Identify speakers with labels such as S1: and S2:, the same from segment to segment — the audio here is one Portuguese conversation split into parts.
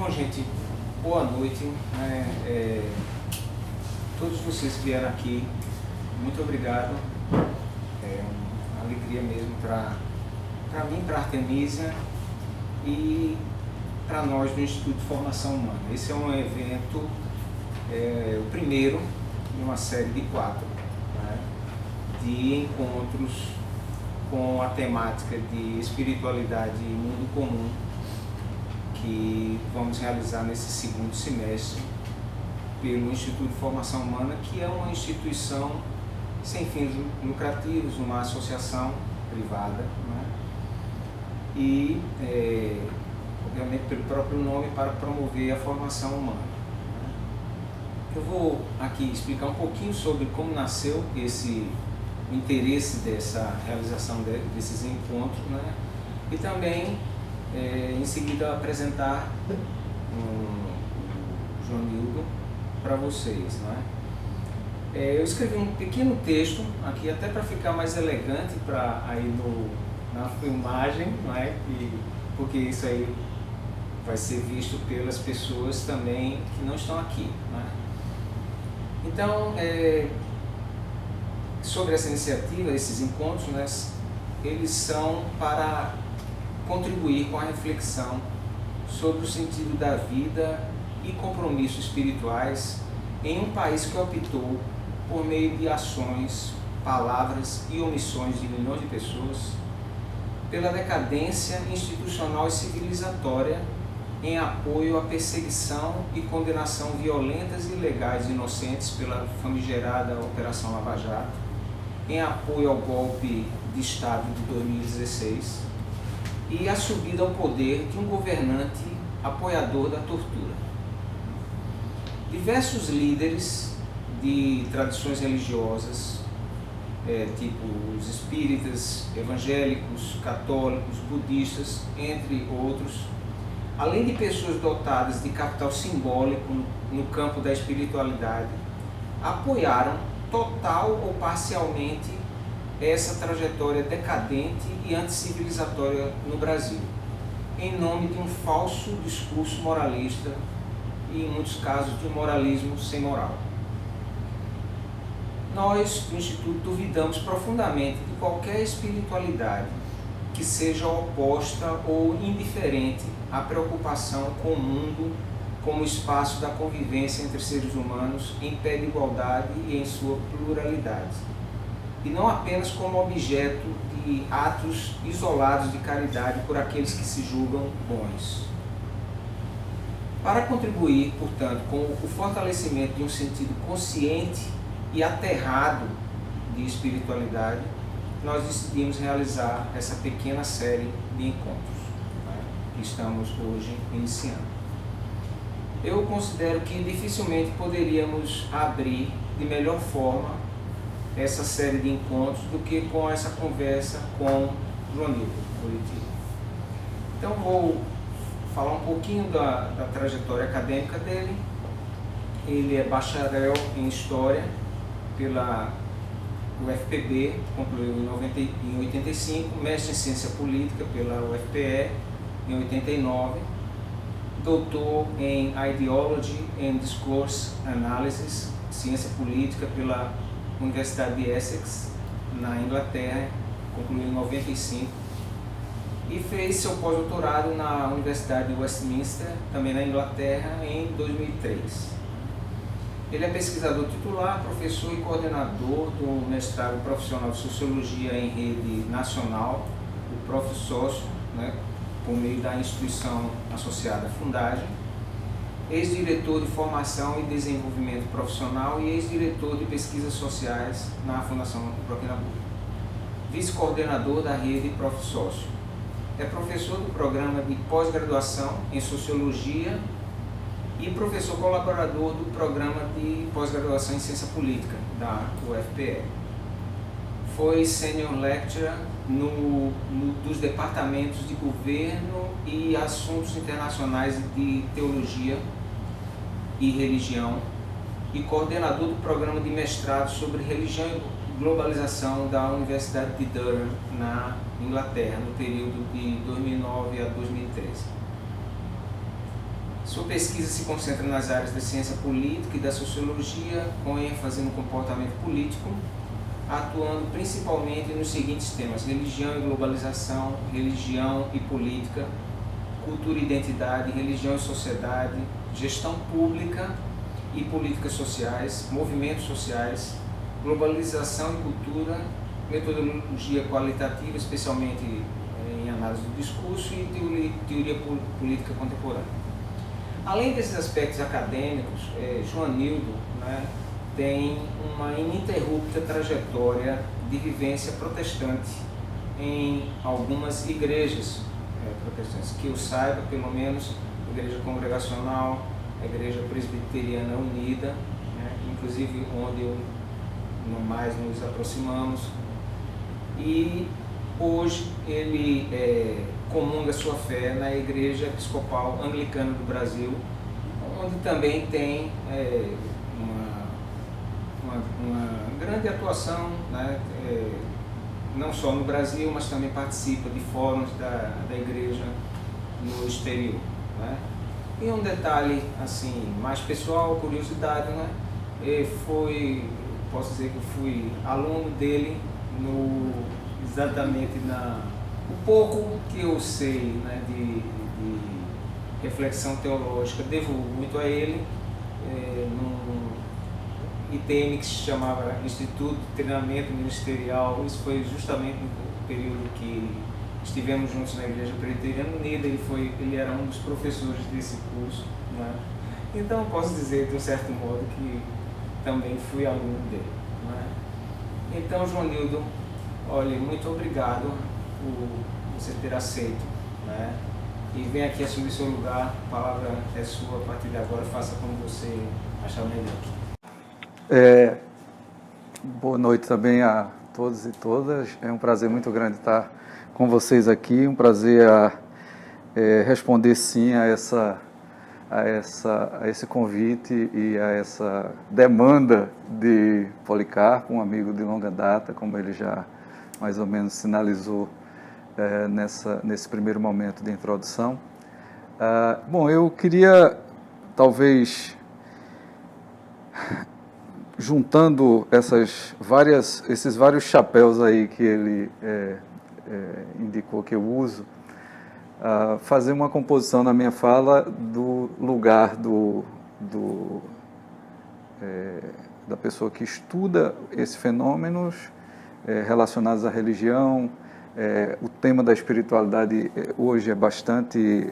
S1: Bom, gente, boa noite. Todos vocês que vieram aqui, muito obrigado. É uma alegria mesmo para mim, para a Artemisia e para nós do Instituto de Formação Humana. Esse é um evento, o primeiro de uma série de 4, né, de encontros com a temática de espiritualidade e mundo comum, que vamos realizar nesse segundo semestre pelo Instituto de Formação Humana, que é uma instituição sem fins lucrativos, uma associação privada, né? E, obviamente, pelo próprio nome, para promover a formação humana. Eu vou aqui explicar um pouquinho sobre como nasceu o interesse dessa realização desses encontros, né? E também, em seguida, apresentar o Joanildo para vocês, né? Eu escrevi um pequeno texto aqui, até para ficar mais elegante na filmagem, não é? Porque isso aí vai ser visto pelas pessoas também que não estão aqui, né? Então, sobre essa iniciativa, esses encontros, né, eles são para contribuir com a reflexão sobre o sentido da vida e compromissos espirituais em um país que optou por meio de ações, palavras e omissões de milhões de pessoas pela decadência institucional e civilizatória em apoio à perseguição e condenação violentas e ilegais de inocentes pela famigerada Operação Lava Jato, em apoio ao golpe de Estado de 2016 e a subida ao poder de um governante apoiador da tortura. Diversos líderes de tradições religiosas, tipo os espíritas, evangélicos, católicos, budistas, entre outros, além de pessoas dotadas de capital simbólico no campo da espiritualidade, apoiaram total ou parcialmente essa trajetória decadente e anticivilizatória no Brasil, em nome de um falso discurso moralista e, em muitos casos, de um moralismo sem moral. Nós, do Instituto, duvidamos profundamente de qualquer espiritualidade que seja oposta ou indiferente à preocupação com o mundo como espaço da convivência entre seres humanos em pé de igualdade e em sua pluralidade, e não apenas como objeto de atos isolados de caridade por aqueles que se julgam bons. Para contribuir, portanto, com o fortalecimento de um sentido consciente e aterrado de espiritualidade, nós decidimos realizar essa pequena série de encontros, né, que estamos hoje iniciando. Eu considero que dificilmente poderíamos abrir de melhor forma essa série de encontros do que com essa conversa com Joanildo Curitiba. Então vou falar um pouquinho da trajetória acadêmica dele. Ele é bacharel em História pela UFPB, concluiu em 85, mestre em Ciência Política pela UFPE em 89, doutor em Ideology and Discourse Analysis, Ciência Política pela Universidade de Essex, na Inglaterra, concluiu em 95, e fez seu pós-doutorado na Universidade de Westminster, também na Inglaterra, em 2003. Ele é pesquisador titular, professor e coordenador do mestrado profissional de Sociologia em Rede Nacional, o Prof.Sócio, né, por meio da instituição associada Fundagem, ex-diretor de Formação e Desenvolvimento Profissional e ex-diretor de Pesquisas Sociais na Fundação Procnabu, vice-coordenador da Rede Prof.Sócio. É professor do programa de pós-graduação em Sociologia e professor colaborador do programa de pós-graduação em Ciência Política da UFPE. Foi senior lecturer dos departamentos de Governo e Assuntos Internacionais de Teologia e Religião e coordenador do programa de mestrado sobre Religião e Globalização da Universidade de Durham, na Inglaterra, no período de 2009 a 2013. Sua pesquisa se concentra nas áreas da ciência política e da sociologia, com ênfase no comportamento político, atuando principalmente nos seguintes temas: religião e globalização, religião e política, cultura e identidade, religião e sociedade, gestão pública e políticas sociais, movimentos sociais, globalização e cultura, metodologia qualitativa, especialmente em análise do discurso, e teoria política contemporânea. Além desses aspectos acadêmicos, Joanildo, né, tem uma ininterrupta trajetória de vivência protestante em algumas igrejas protestantes, que eu saiba, pelo menos, a Igreja Congregacional, a Igreja Presbiteriana Unida, né, inclusive onde mais nos aproximamos, e hoje ele comunga sua fé na Igreja Episcopal Anglicana do Brasil, onde também tem uma grande atuação, né, não só no Brasil, mas também participa de fóruns da Igreja no exterior, né. E um detalhe assim, mais pessoal, curiosidade, né, posso dizer que eu fui aluno dele exatamente o pouco que eu sei, né, de reflexão teológica, devo muito a ele, num ITM que se chamava Instituto de Treinamento Ministerial. Isso foi justamente no período que estivemos juntos na Igreja Presbiteriana Unida. Ele era um dos professores desse curso, né? Então posso dizer, de um certo modo, que também fui aluno dele, né? Então, Joanildo, olha, muito obrigado por você ter aceito, né? E vem aqui assumir seu lugar. A palavra é sua a partir de agora. Faça como você achar melhor.
S2: Boa noite também a todos e todas. É um prazer muito grande estar com vocês aqui. Um prazer responder sim a esse convite e a essa demanda de Policarpo, um amigo de longa data, como ele já mais ou menos sinalizou nesse primeiro momento de introdução. Bom, eu queria, talvez, juntando esses vários chapéus aí que ele indicou que eu uso, fazer uma composição na minha fala do lugar da pessoa que estuda esses fenômenos relacionados à religião. O tema da espiritualidade hoje é bastante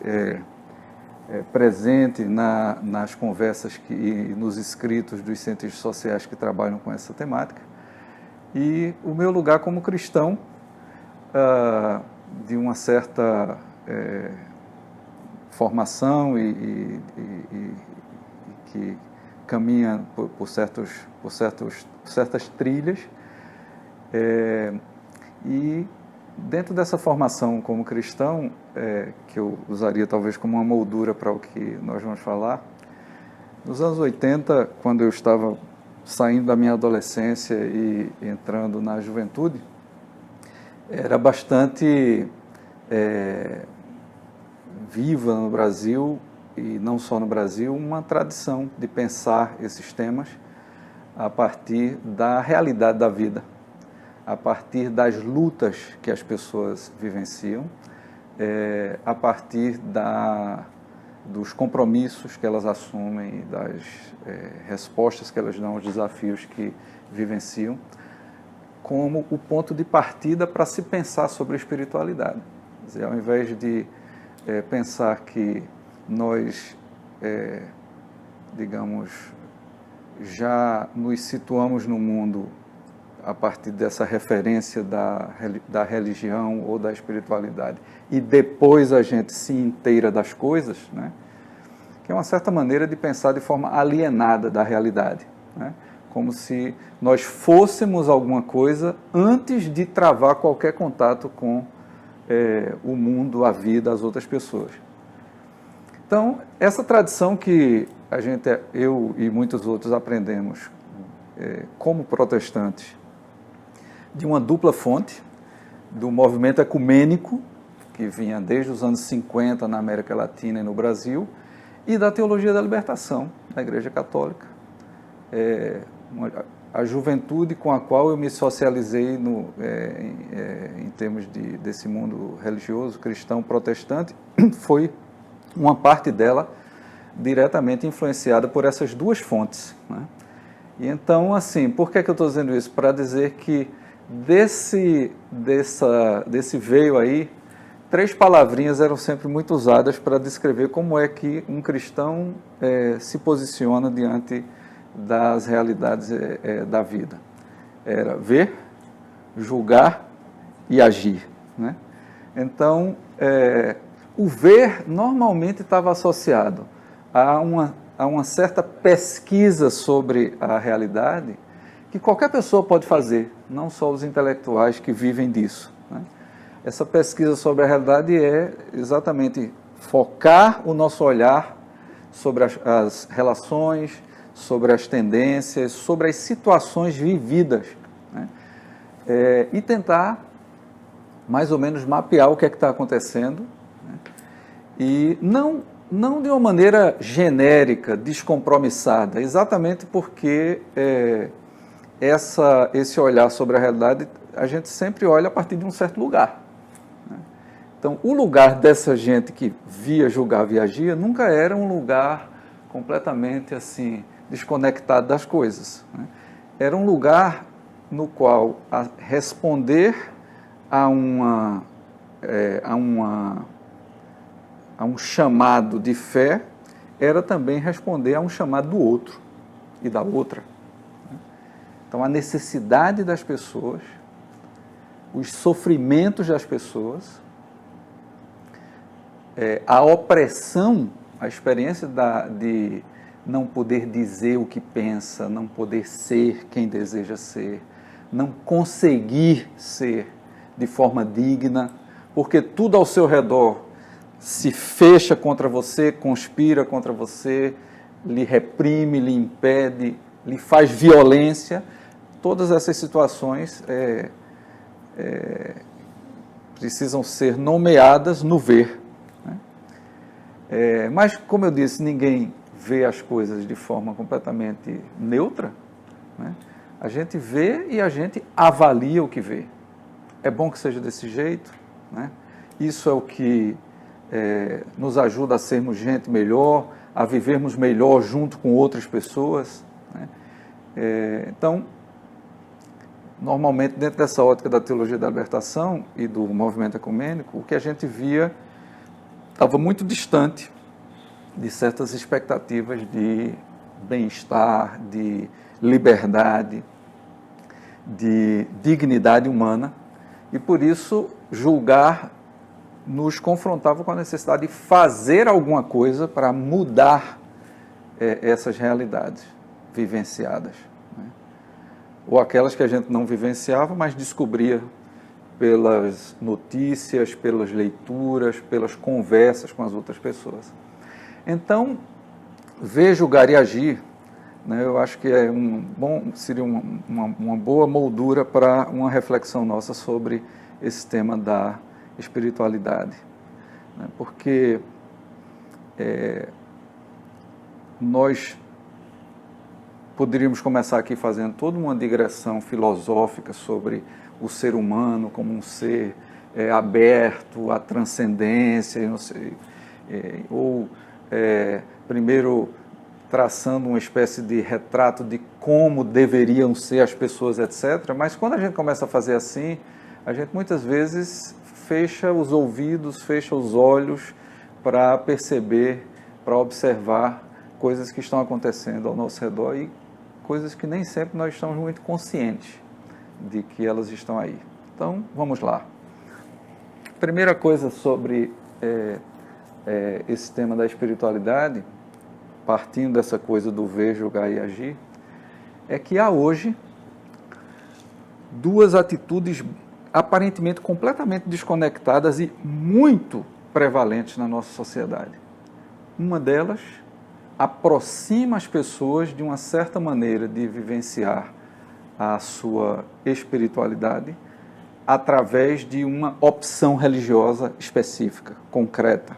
S2: presente nas conversas e nos escritos dos cientistas sociais que trabalham com essa temática. E o meu lugar como cristão, de uma certa formação e que caminha por certas trilhas, e dentro dessa formação como cristão, que eu usaria talvez como uma moldura para o que nós vamos falar, nos anos 80, quando eu estava saindo da minha adolescência e entrando na juventude, era bastante viva no Brasil, e não só no Brasil, uma tradição de pensar esses temas a partir da realidade da vida, a partir das lutas que as pessoas vivenciam, a partir dos compromissos que elas assumem, das respostas que elas dão aos desafios que vivenciam, como o ponto de partida para se pensar sobre a espiritualidade. Quer dizer, ao invés de pensar que nós, digamos, já nos situamos no mundo a partir dessa referência da religião ou da espiritualidade, e depois a gente se inteira das coisas, né? Que é uma certa maneira de pensar de forma alienada da realidade, né? Como se nós fôssemos alguma coisa antes de travar qualquer contato com o mundo, a vida, as outras pessoas. Então, essa tradição que eu e muitos outros aprendemos como protestantes, de uma dupla fonte, do movimento ecumênico, que vinha desde os anos 50 na América Latina e no Brasil, e da teologia da libertação da Igreja Católica. A juventude com a qual eu me socializei em termos desse mundo religioso, cristão, protestante, foi uma parte dela diretamente influenciada por essas duas fontes, né? E então, assim, por que eu estou dizendo isso? Para dizer que desse veio aí, 3 palavrinhas eram sempre muito usadas para descrever como é que um cristão se posiciona diante das realidades da vida. Era ver, julgar e agir, né? Então, o ver normalmente estava associado a uma certa pesquisa sobre a realidade que qualquer pessoa pode fazer, não só os intelectuais que vivem disso, né? Essa pesquisa sobre a realidade é exatamente focar o nosso olhar sobre as relações, sobre as tendências, sobre as situações vividas, né? E tentar mais ou menos mapear o que é que está acontecendo, né? E não de uma maneira genérica, descompromissada, exatamente porque esse olhar sobre a realidade, a gente sempre olha a partir de um certo lugar, né? Então, o lugar dessa gente que via, julgava e agia nunca era um lugar completamente assim desconectado das coisas, né? Era um lugar no qual responder a um chamado de fé era também responder a um chamado do outro e da outra. Então, a necessidade das pessoas, os sofrimentos das pessoas, a opressão, a experiência de não poder dizer o que pensa, não poder ser quem deseja ser, não conseguir ser de forma digna, porque tudo ao seu redor se fecha contra você, conspira contra você, lhe reprime, lhe impede, lhe faz violência. Todas essas situações precisam ser nomeadas no ver, né? Mas, como eu disse, ninguém vê as coisas de forma completamente neutra, né? A gente vê e a gente avalia o que vê. É bom que seja desse jeito, né? Isso é o que nos ajuda a sermos gente melhor, a vivermos melhor junto com outras pessoas, né? Então, normalmente, dentro dessa ótica da teologia da libertação e do movimento ecumênico, o que a gente via estava muito distante de certas expectativas de bem-estar, de liberdade, de dignidade humana, e por isso julgar nos confrontava com a necessidade de fazer alguma coisa para mudar essas realidades vivenciadas, né? Ou aquelas que a gente não vivenciava, mas descobria pelas notícias, pelas leituras, pelas conversas com as outras pessoas. Então, ver, julgar e agir, né, eu acho que seria uma boa moldura para uma reflexão nossa sobre esse tema da espiritualidade, né? Porque nós poderíamos começar aqui fazendo toda uma digressão filosófica sobre o ser humano como um ser aberto à transcendência, não sei, primeiro traçando uma espécie de retrato de como deveriam ser as pessoas, etc. Mas quando a gente começa a fazer assim, a gente muitas vezes fecha os ouvidos, fecha os olhos para perceber, para observar coisas que estão acontecendo ao nosso redor e coisas que nem sempre nós estamos muito conscientes de que elas estão aí. Então, vamos lá. Primeira coisa sobre esse tema da espiritualidade, partindo dessa coisa do ver, julgar e agir, é que há hoje 2 atitudes aparentemente completamente desconectadas e muito prevalentes na nossa sociedade. Uma delas aproxima as pessoas de uma certa maneira de vivenciar a sua espiritualidade através de uma opção religiosa específica, concreta.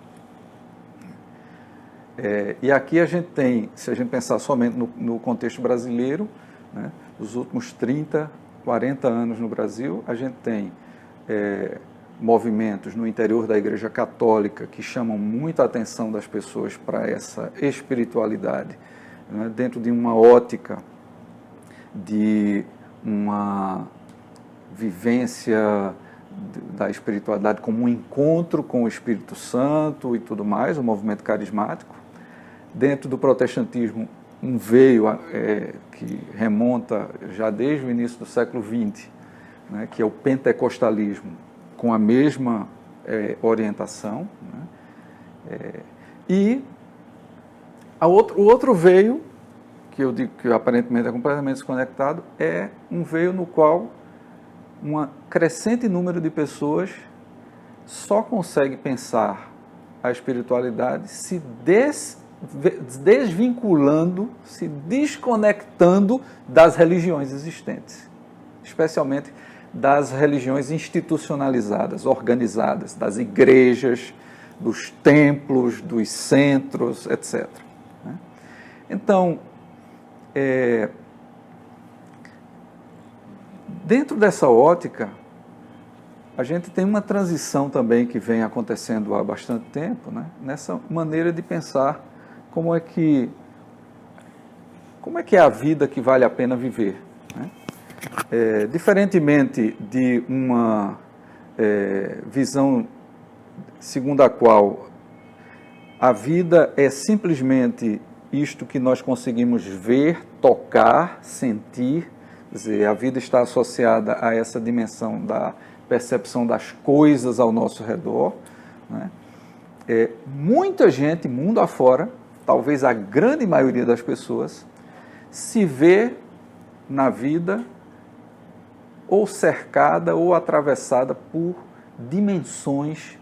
S2: E aqui a gente tem, se a gente pensar somente no contexto brasileiro, né, os últimos 30, 40 anos no Brasil, a gente tem movimentos no interior da Igreja Católica que chamam muito a atenção das pessoas para essa espiritualidade, né, dentro de uma ótica de uma vivência da espiritualidade como um encontro com o Espírito Santo e tudo mais, o movimento carismático. Dentro do protestantismo, um veio que remonta já desde o início do século XX, né, que é o pentecostalismo, com a mesma orientação, né, e o outro veio, que eu digo que aparentemente é completamente desconectado, é um veio no qual um crescente número de pessoas só consegue pensar a espiritualidade se desvinculando, se desconectando das religiões existentes, especialmente das religiões institucionalizadas, organizadas, das igrejas, dos templos, dos centros, etc. Então, dentro dessa ótica, a gente tem uma transição também que vem acontecendo há bastante tempo, né? Nessa maneira de pensar como é que é a vida que vale a pena viver, né? Diferentemente de uma visão segundo a qual a vida é simplesmente isto que nós conseguimos ver, tocar, sentir, quer dizer, a vida está associada a essa dimensão da percepção das coisas ao nosso redor, né? Muita gente, mundo afora, talvez a grande maioria das pessoas, se vê na vida ou cercada ou atravessada por dimensões,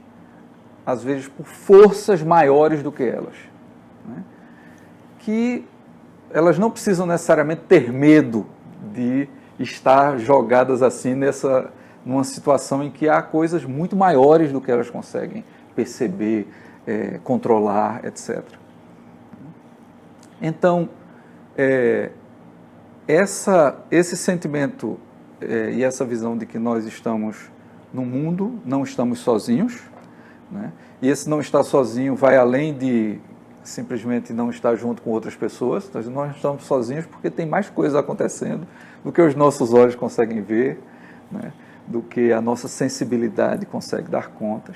S2: às vezes por forças maiores do que elas, né? Que elas não precisam necessariamente ter medo de estar jogadas assim numa situação em que há coisas muito maiores do que elas conseguem perceber, controlar, etc. Então, esse sentimento e essa visão de que nós estamos no mundo, não estamos sozinhos, né? E esse não estar sozinho vai além de simplesmente não estar junto com outras pessoas. Nós não estamos sozinhos porque tem mais coisas acontecendo do que os nossos olhos conseguem ver, né? Do que a nossa sensibilidade consegue dar contas.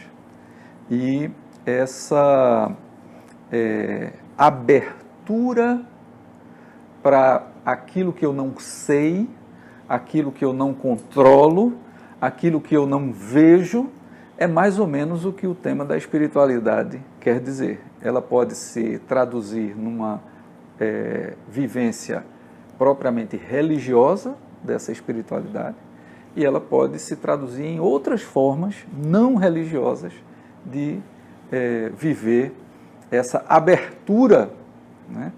S2: E essa abertura para aquilo que eu não sei, aquilo que eu não controlo, aquilo que eu não vejo, é mais ou menos o que o tema da espiritualidade quer dizer. Ela pode se traduzir numa vivência propriamente religiosa dessa espiritualidade, e ela pode se traduzir em outras formas não religiosas de viver essa abertura, né,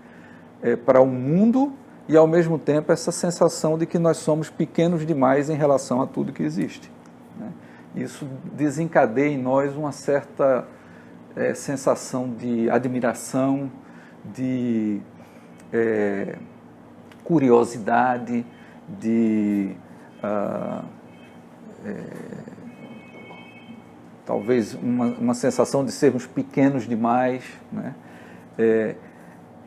S2: para o mundo, e ao mesmo tempo essa sensação de que nós somos pequenos demais em relação a tudo que existe, né? Isso desencadeia em nós uma certa sensação de admiração, de curiosidade, de talvez uma sensação de sermos pequenos demais, né?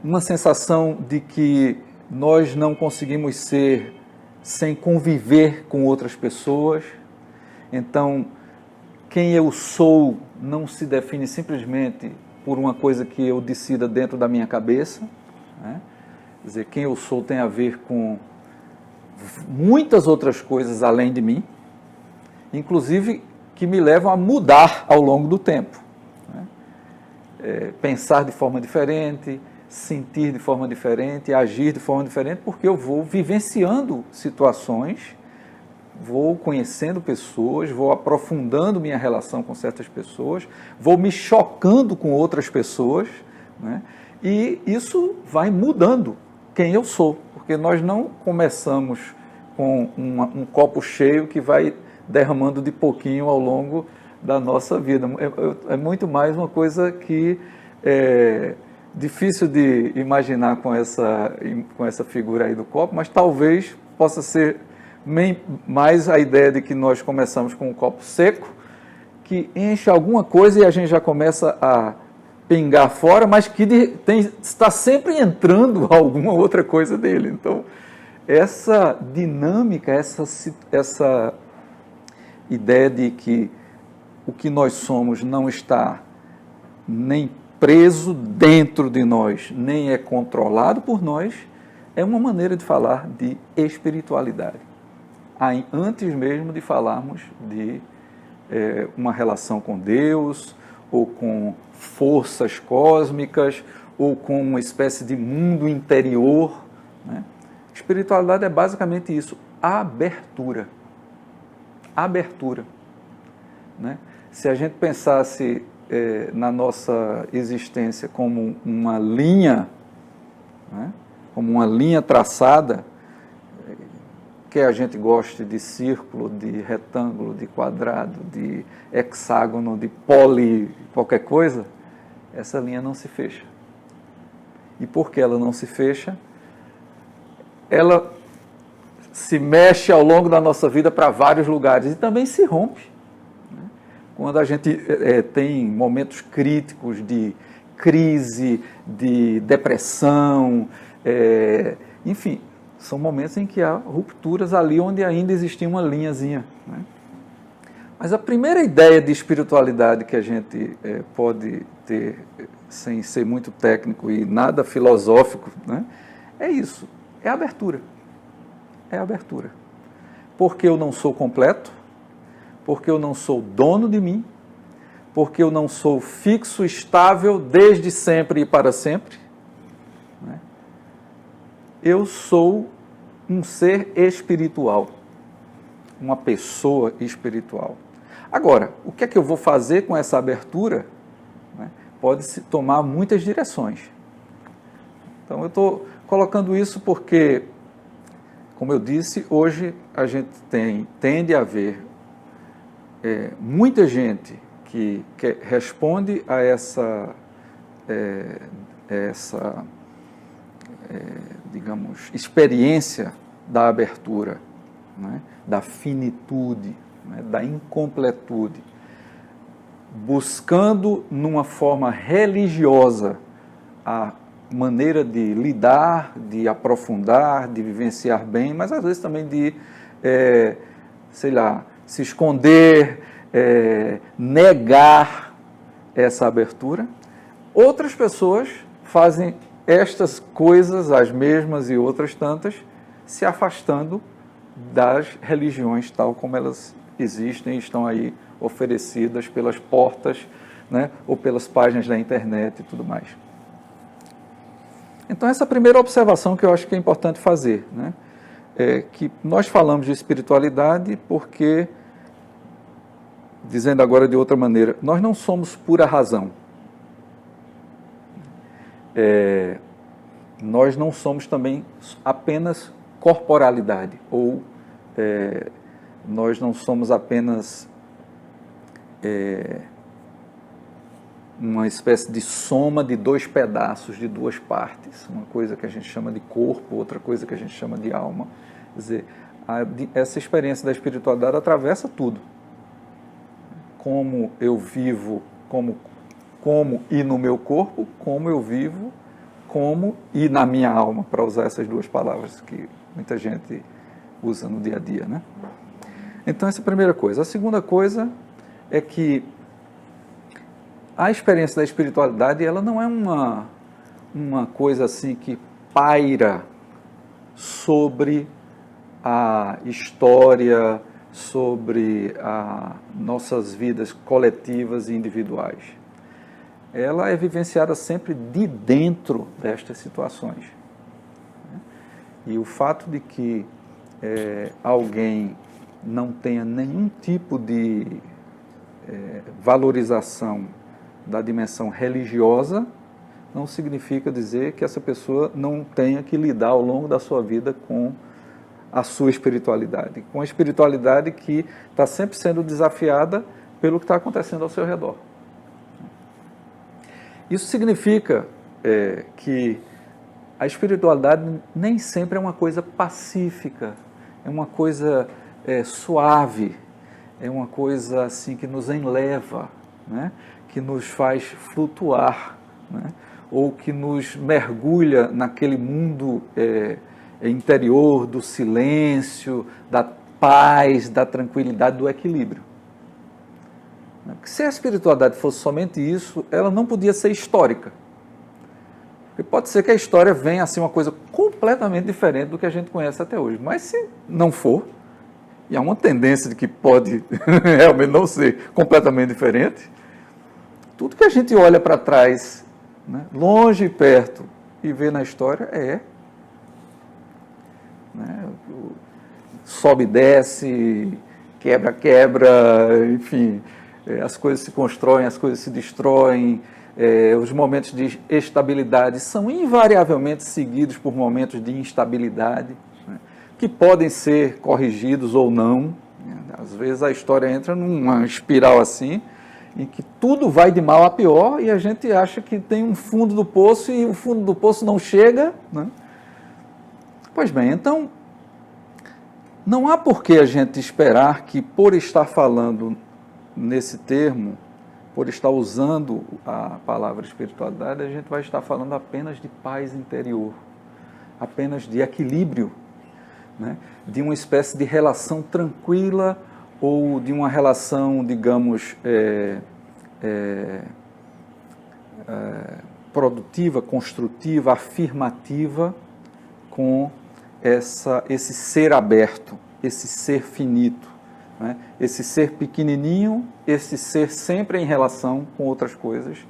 S2: Uma sensação de que nós não conseguimos ser sem conviver com outras pessoas. Então, quem eu sou não se define simplesmente por uma coisa que eu decida dentro da minha cabeça, né? Quer dizer, quem eu sou tem a ver com muitas outras coisas além de mim, inclusive que me levam a mudar ao longo do tempo, né? Pensar de forma diferente, sentir de forma diferente, agir de forma diferente, porque eu vou vivenciando situações, vou conhecendo pessoas, vou aprofundando minha relação com certas pessoas, vou me chocando com outras pessoas, né? E isso vai mudando quem eu sou, porque nós não começamos com um copo cheio que vai derramando de pouquinho ao longo da nossa vida. É muito mais uma coisa que difícil de imaginar com essa figura aí do copo, mas talvez possa ser mais a ideia de que nós começamos com um copo seco, que enche alguma coisa e a gente já começa a pingar fora, mas que está sempre entrando alguma outra coisa dele. Então, essa dinâmica, essa ideia de que o que nós somos não está nem preso dentro de nós, nem é controlado por nós, é uma maneira de falar de espiritualidade. Antes mesmo de falarmos de uma relação com Deus, ou com forças cósmicas, ou com uma espécie de mundo interior, né? Espiritualidade é basicamente isso, abertura. Abertura. Né? Se a gente pensasse na nossa existência como uma linha, né? Como uma linha traçada, quer a gente goste de círculo, de retângulo, de quadrado, de hexágono, de qualquer coisa, essa linha não se fecha. E porque ela não se fecha, ela se mexe ao longo da nossa vida para vários lugares e também se rompe. Quando a gente tem momentos críticos de crise, de depressão, enfim, são momentos em que há rupturas ali onde ainda existia uma linhazinha. Né? Mas a primeira ideia de espiritualidade que a gente pode ter, sem ser muito técnico e nada filosófico, né? É isso, é abertura. É abertura. Porque eu não sou completo, porque eu não sou dono de mim, porque eu não sou fixo, estável, desde sempre e para sempre. Né? Eu sou um ser espiritual, uma pessoa espiritual. Agora, o que é que eu vou fazer com essa abertura? Né? Pode-se tomar muitas direções. Então, eu estou colocando isso porque, como eu disse, hoje a gente tende a ver muita gente que responde a digamos, experiência da abertura, né, da finitude, né, da incompletude, buscando numa forma religiosa a maneira de lidar, de aprofundar, de vivenciar bem, mas às vezes também de, se esconder, negar essa abertura. Outras pessoas fazem estas coisas, as mesmas e outras tantas, se afastando das religiões tal como elas existem e estão aí oferecidas pelas portas, né, ou pelas páginas da internet e tudo mais. Então, essa é a primeira observação que eu acho que é importante fazer, né, é que nós falamos de espiritualidade porque, dizendo agora de outra maneira, nós não somos pura razão. Nós não somos também apenas corporalidade, ou nós não somos apenas uma espécie de soma de dois pedaços, de duas partes, uma coisa que a gente chama de corpo, outra coisa que a gente chama de alma. Quer dizer, essa experiência da espiritualidade atravessa tudo. Como eu vivo, como e no meu corpo, como eu vivo, como e na minha alma, para usar essas duas palavras que muita gente usa no dia a dia, né? Então, essa é a primeira coisa. A segunda coisa é que a experiência da espiritualidade, ela não é uma coisa assim que paira sobre a história, sobre nossas vidas coletivas e individuais. Ela é vivenciada sempre de dentro destas situações. E o fato de que alguém não tenha nenhum tipo de valorização da dimensão religiosa não significa dizer que essa pessoa não tenha que lidar ao longo da sua vida com a sua espiritualidade, com a espiritualidade que está sempre sendo desafiada pelo que está acontecendo ao seu redor. Isso significa que a espiritualidade nem sempre é uma coisa pacífica, é uma coisa suave, é uma coisa assim que nos enleva, né? Que nos faz flutuar, né? Ou que nos mergulha naquele mundo interior do silêncio, da paz, da tranquilidade, do equilíbrio. Porque se a espiritualidade fosse somente isso, ela não podia ser histórica. Porque pode ser que a história venha a ser uma coisa completamente diferente do que a gente conhece até hoje. Mas se não for, e há uma tendência de que pode realmente não ser completamente diferente, tudo que a gente olha para trás, né, longe e perto, e vê na história né, sobe e desce, quebra, enfim, as coisas se constroem, as coisas se destroem, os momentos de estabilidade são invariavelmente seguidos por momentos de instabilidade, né, que podem ser corrigidos ou não. Às vezes a história entra numa espiral assim, em que tudo vai de mal a pior e a gente acha que tem um fundo do poço e o fundo do poço não chega, né? Pois bem, então, não há por que a gente esperar que, por estar falando nesse termo, por estar usando a palavra espiritualidade, a gente vai estar falando apenas de paz interior, apenas de equilíbrio, né? De uma espécie de relação tranquila ou de uma relação, digamos, produtiva, construtiva, afirmativa com esse ser aberto, esse ser finito, né? Esse ser pequenininho, esse ser sempre em relação com outras coisas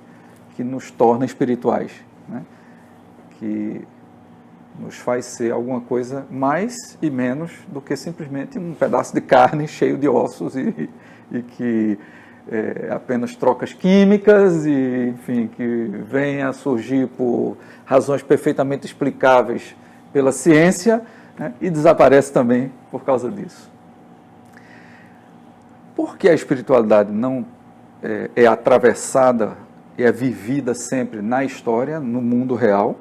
S2: que nos torna espirituais, né? Que nos faz ser alguma coisa mais e menos do que simplesmente um pedaço de carne cheio de ossos e que apenas trocas químicas e, enfim, que vem a surgir por razões perfeitamente explicáveis pela ciência, né, e desaparece também por causa disso. Porque a espiritualidade não é atravessada e é vivida sempre na história, no mundo real,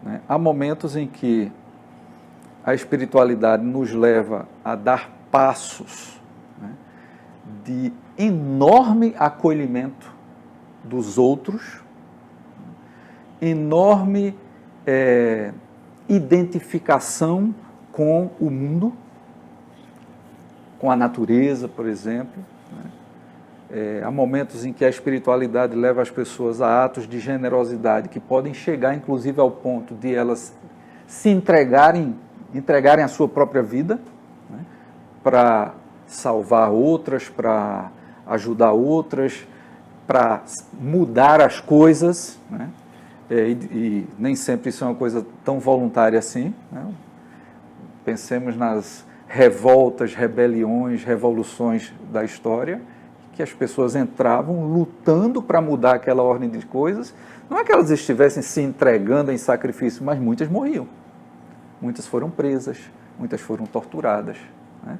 S2: né? Há momentos em que a espiritualidade nos leva a dar passos, né, de enorme acolhimento dos outros, enorme identificação com o mundo, com a natureza, por exemplo, né? Há momentos em que a espiritualidade leva as pessoas a atos de generosidade que podem chegar, inclusive, ao ponto de elas se entregarem a sua própria vida, né, para salvar outras, para ajudar outras, para mudar as coisas, né? E nem sempre isso é uma coisa tão voluntária assim, né? Pensemos nas revoltas, rebeliões, revoluções da história, que as pessoas entravam lutando para mudar aquela ordem de coisas. Não é que elas estivessem se entregando em sacrifício, mas muitas morriam. Muitas foram presas, muitas foram torturadas, né?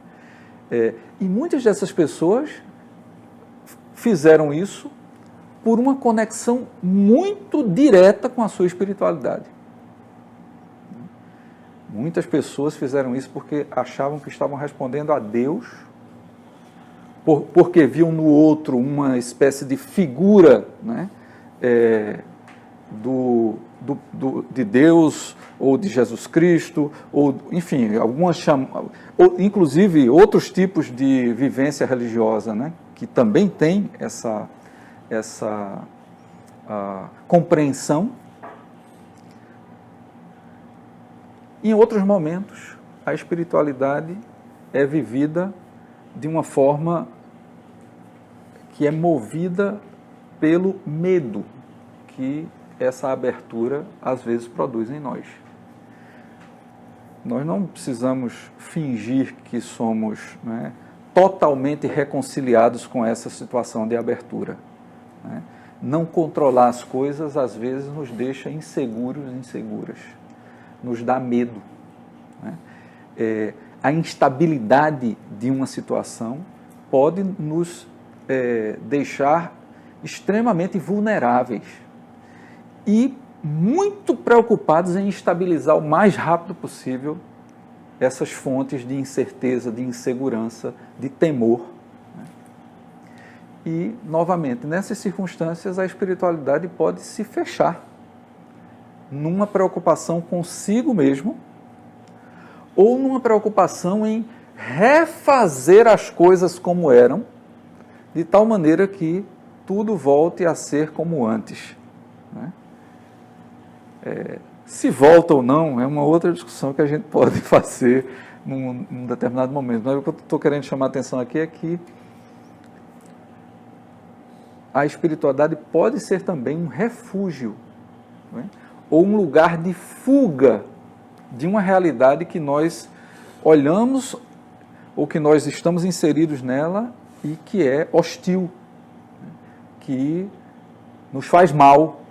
S2: E muitas dessas pessoas fizeram isso por uma conexão muito direta com a sua espiritualidade. Muitas pessoas fizeram isso porque achavam que estavam respondendo a Deus, porque viam no outro uma espécie de figura, né, de Deus, ou de Jesus Cristo, ou, enfim, inclusive outros tipos de vivência religiosa, né, que também tem essa compreensão. Em outros momentos, a espiritualidade é vivida de uma forma que é movida pelo medo que essa abertura às vezes produz em nós. Nós não precisamos fingir que somos, né, totalmente reconciliados com essa situação de abertura, né? Não controlar as coisas às vezes nos deixa inseguras, nos dá medo, né? A instabilidade de uma situação pode nos deixar extremamente vulneráveis. E muito preocupados em estabilizar o mais rápido possível essas fontes de incerteza, de insegurança, de temor. E, novamente, nessas circunstâncias, a espiritualidade pode se fechar numa preocupação consigo mesmo ou numa preocupação em refazer as coisas como eram, de tal maneira que tudo volte a ser como antes. Né? Se volta ou não é uma outra discussão que a gente pode fazer num determinado momento. Mas o que eu estou querendo chamar a atenção aqui é que a espiritualidade pode ser também um refúgio, né? Ou um lugar de fuga de uma realidade que nós olhamos ou que nós estamos inseridos nela e que é hostil, que nos faz mal.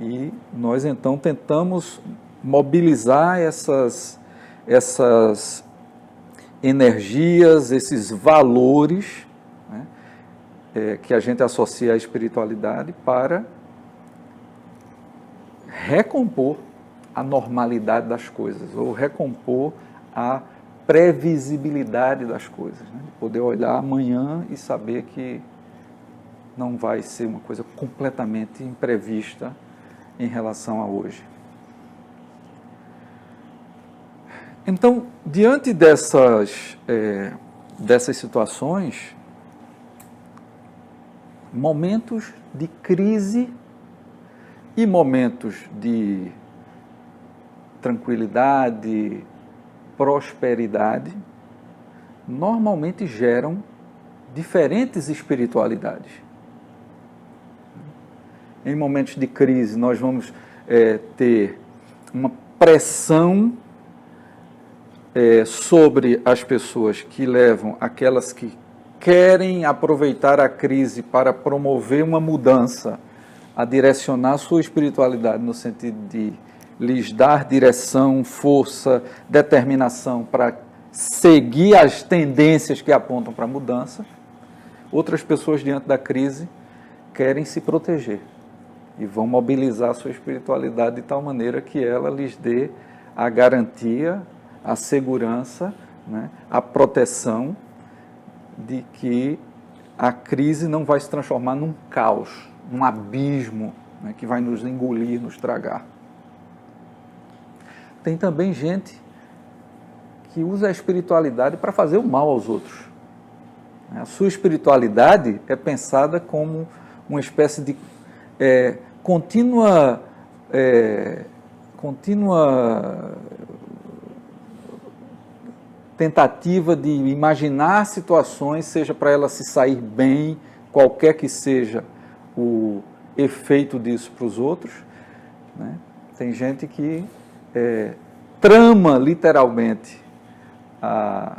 S2: E nós então tentamos mobilizar essas energias, esses valores, né, que a gente associa à espiritualidade para recompor a normalidade das coisas, ou recompor a previsibilidade das coisas, né? Poder olhar amanhã e saber que não vai ser uma coisa completamente imprevista em relação a hoje. Então, diante dessas situações, momentos de crise e momentos de tranquilidade, prosperidade, normalmente geram diferentes espiritualidades. Em momentos de crise, nós vamos ter uma pressão sobre as pessoas que levam aquelas que querem aproveitar a crise para promover uma mudança, a direcionar sua espiritualidade no sentido de lhes dar direção, força, determinação para seguir as tendências que apontam para a mudança. Outras pessoas, diante da crise, querem se proteger e vão mobilizar a sua espiritualidade de tal maneira que ela lhes dê a garantia, a segurança, né, a proteção de que a crise não vai se transformar num caos, num abismo, né, que vai nos engolir, nos tragar. Tem também gente que usa a espiritualidade para fazer o mal aos outros. A sua espiritualidade é pensada como uma espécie de contínua tentativa de imaginar situações, seja para ela se sair bem, qualquer que seja o efeito disso para os outros, né? Tem gente que trama literalmente a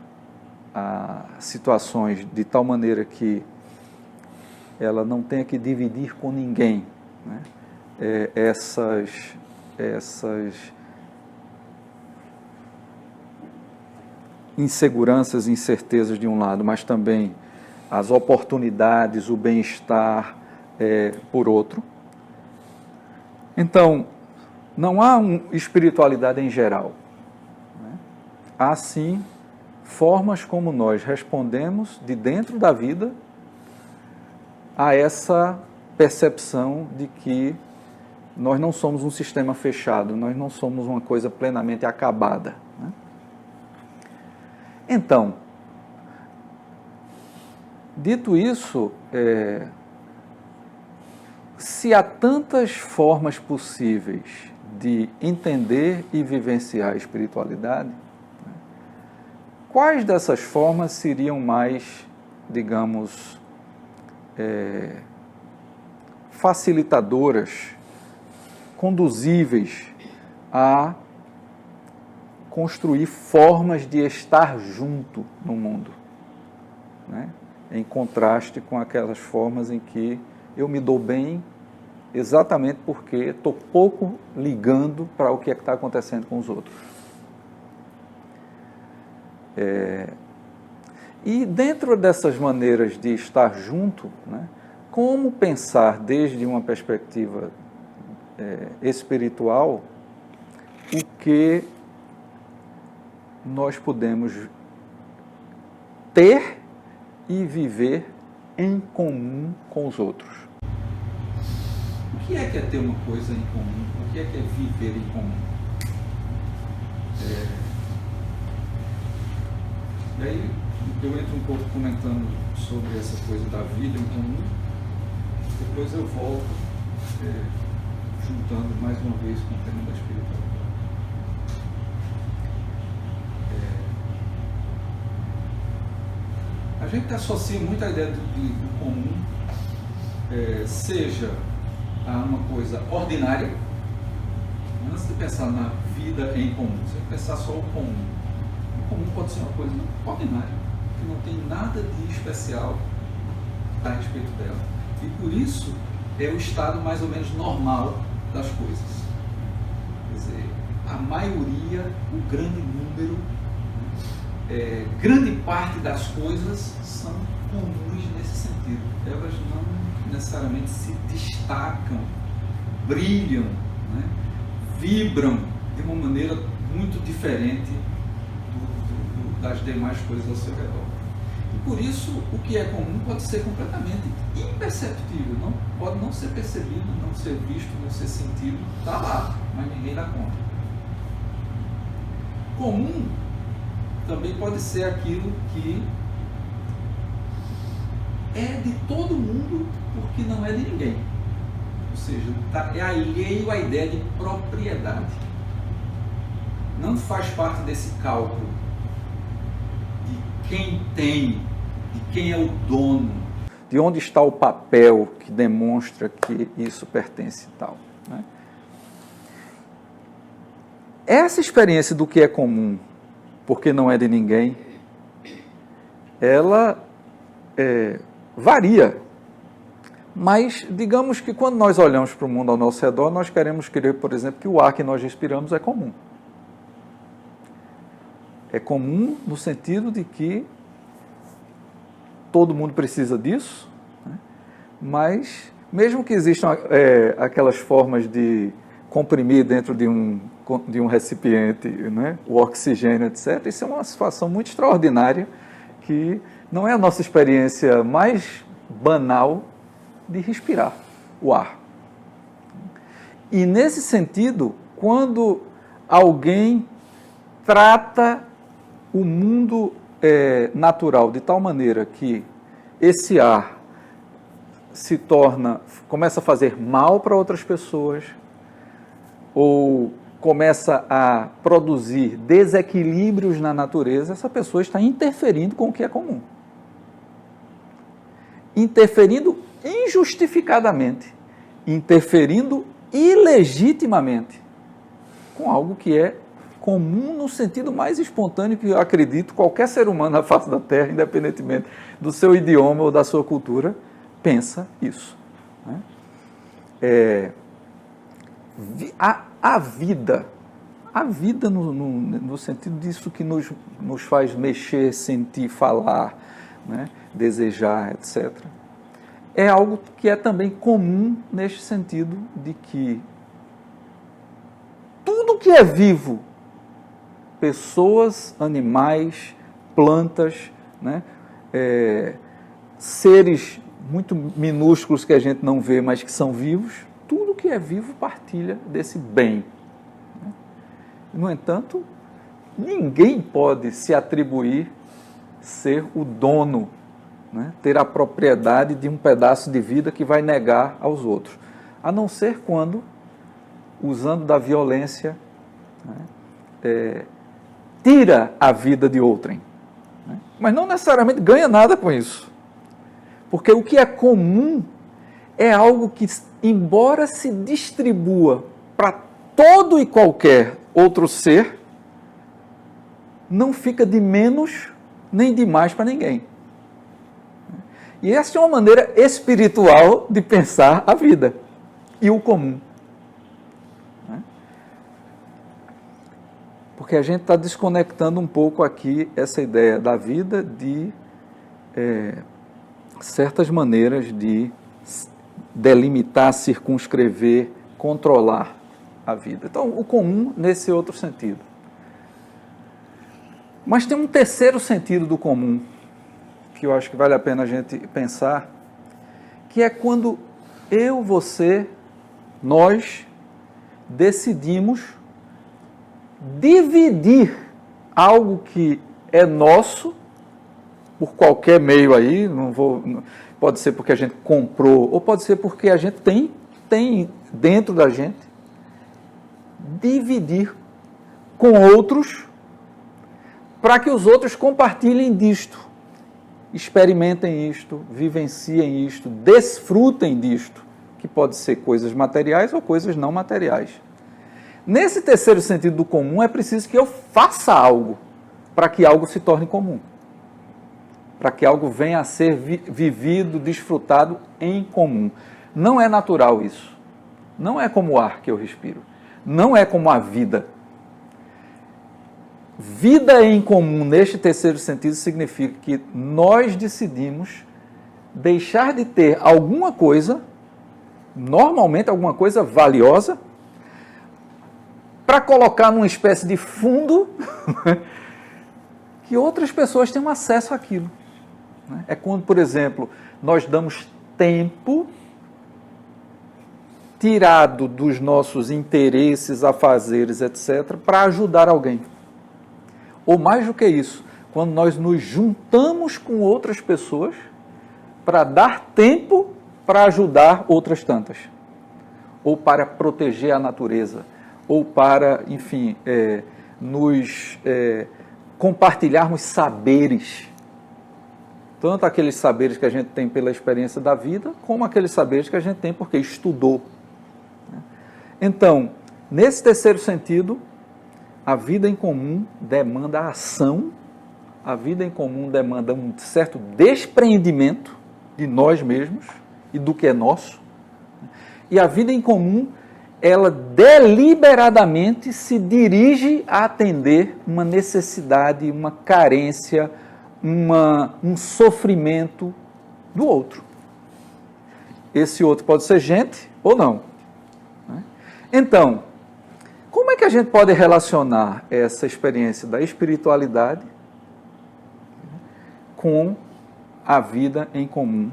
S2: situações de tal maneira que ela não tenha que dividir com ninguém, né, essas inseguranças e incertezas de um lado, mas também as oportunidades, o bem-estar por outro. Então, não há espiritualidade em geral, né? Há sim formas como nós respondemos de dentro da vida a essa percepção de que nós não somos um sistema fechado, nós não somos uma coisa plenamente acabada, né? Então, dito isso, se há tantas formas possíveis de entender e vivenciar a espiritualidade, né, quais dessas formas seriam mais, digamos, facilitadoras, conduzíveis a construir formas de estar junto no mundo, né? Em contraste com aquelas formas em que eu me dou bem exatamente porque estou pouco ligando para o que está acontecendo com os outros. E dentro dessas maneiras de estar junto, né, como pensar desde uma perspectiva espiritual o que nós podemos ter e viver em comum com os outros.
S3: O que é ter uma coisa em comum? O que é viver em comum? E aí eu entro um pouco comentando sobre essa coisa da vida em comum, depois eu volto juntando mais uma vez com o tema da espiritualidade. A gente associa muito a ideia do comum, seja a uma coisa ordinária, antes de pensar na vida em comum, você tem que pensar só o comum. O comum pode ser uma coisa ordinária, que não tem nada de especial a respeito dela. E por isso é o estado mais ou menos normal das coisas. Quer dizer, a maioria, o grande número, grande parte das coisas são comuns nesse sentido. Elas não necessariamente se destacam, brilham, né? Vibram de uma maneira muito diferente das demais coisas ao seu redor. E por isso, o que é comum pode ser completamente imperceptível, pode não ser percebido, não ser visto, não ser sentido, está lá, mas ninguém dá conta. Comum também pode ser aquilo que é de todo mundo porque não é de ninguém. Ou seja, é alheio à ideia de propriedade. Não faz parte desse cálculo de quem tem, de quem é o dono.
S2: De onde está o papel que demonstra que isso pertence e tal, né? Essa experiência do que é comum, porque não é de ninguém, ela varia. Mas, digamos que quando nós olhamos para o mundo ao nosso redor, nós queremos crer, por exemplo, que o ar que nós respiramos é comum. É comum no sentido de que todo mundo precisa disso, né? Mas, mesmo que existam aquelas formas de comprimir dentro de um recipiente, né, o oxigênio, etc., isso é uma situação muito extraordinária que não é a nossa experiência mais banal de respirar o ar. E, nesse sentido, quando alguém trata o mundo natural de tal maneira que esse ar começa a fazer mal para outras pessoas, ou começa a produzir desequilíbrios na natureza, essa pessoa está interferindo com o que é comum. Interferindo injustificadamente, interferindo ilegitimamente com algo que é comum no sentido mais espontâneo que eu acredito qualquer ser humano na face da Terra, independentemente do seu idioma ou da sua cultura, pensa isso, né? A vida no sentido disso que nos faz mexer, sentir, falar, né, desejar, etc., é algo que é também comum neste sentido de que tudo que é vivo, pessoas, animais, plantas, né, seres muito minúsculos que a gente não vê, mas que são vivos, tudo que é vivo partilha desse bem. No entanto, ninguém pode se atribuir ser o dono, né, ter a propriedade de um pedaço de vida que vai negar aos outros, a não ser quando, usando da violência, né, tira a vida de outrem, né, mas não necessariamente ganha nada com isso, porque o que é comum é algo que, embora se distribua para todo e qualquer outro ser, não fica de menos nem de mais para ninguém. E essa é uma maneira espiritual de pensar a vida e o comum. Porque a gente está desconectando um pouco aqui essa ideia da vida de certas maneiras de delimitar, circunscrever, controlar a vida. Então, o comum nesse outro sentido. Mas tem um terceiro sentido do comum, que eu acho que vale a pena a gente pensar, que é quando eu, você, nós decidimos dividir algo que é nosso, por qualquer meio aí, pode ser porque a gente comprou, ou pode ser porque a gente tem dentro da gente, dividir com outros, para que os outros compartilhem disto, experimentem isto, vivenciem isto, desfrutem disto, que pode ser coisas materiais ou coisas não materiais. Nesse terceiro sentido do comum, é preciso que eu faça algo para que algo se torne comum, para que algo venha a ser vivido, desfrutado em comum. Não é natural isso. Não é como o ar que eu respiro. Não é como a vida. Vida em comum, neste terceiro sentido, significa que nós decidimos deixar de ter alguma coisa, normalmente alguma coisa valiosa, para colocar numa espécie de fundo que outras pessoas tenham acesso àquilo. É quando, por exemplo, nós damos tempo tirado dos nossos interesses, afazeres, etc., para ajudar alguém. Ou mais do que isso, quando nós nos juntamos com outras pessoas para dar tempo para ajudar outras tantas. Ou para proteger a natureza. Ou para, enfim, compartilharmos saberes. Tanto aqueles saberes que a gente tem pela experiência da vida, como aqueles saberes que a gente tem porque estudou. Então, nesse terceiro sentido, a vida em comum demanda ação, a vida em comum demanda um certo despreendimento de nós mesmos e do que é nosso. E a vida em comum, ela deliberadamente se dirige a atender uma necessidade, uma carência, um sofrimento do outro. Esse outro pode ser gente ou não. Então, como é que a gente pode relacionar essa experiência da espiritualidade com a vida em comum?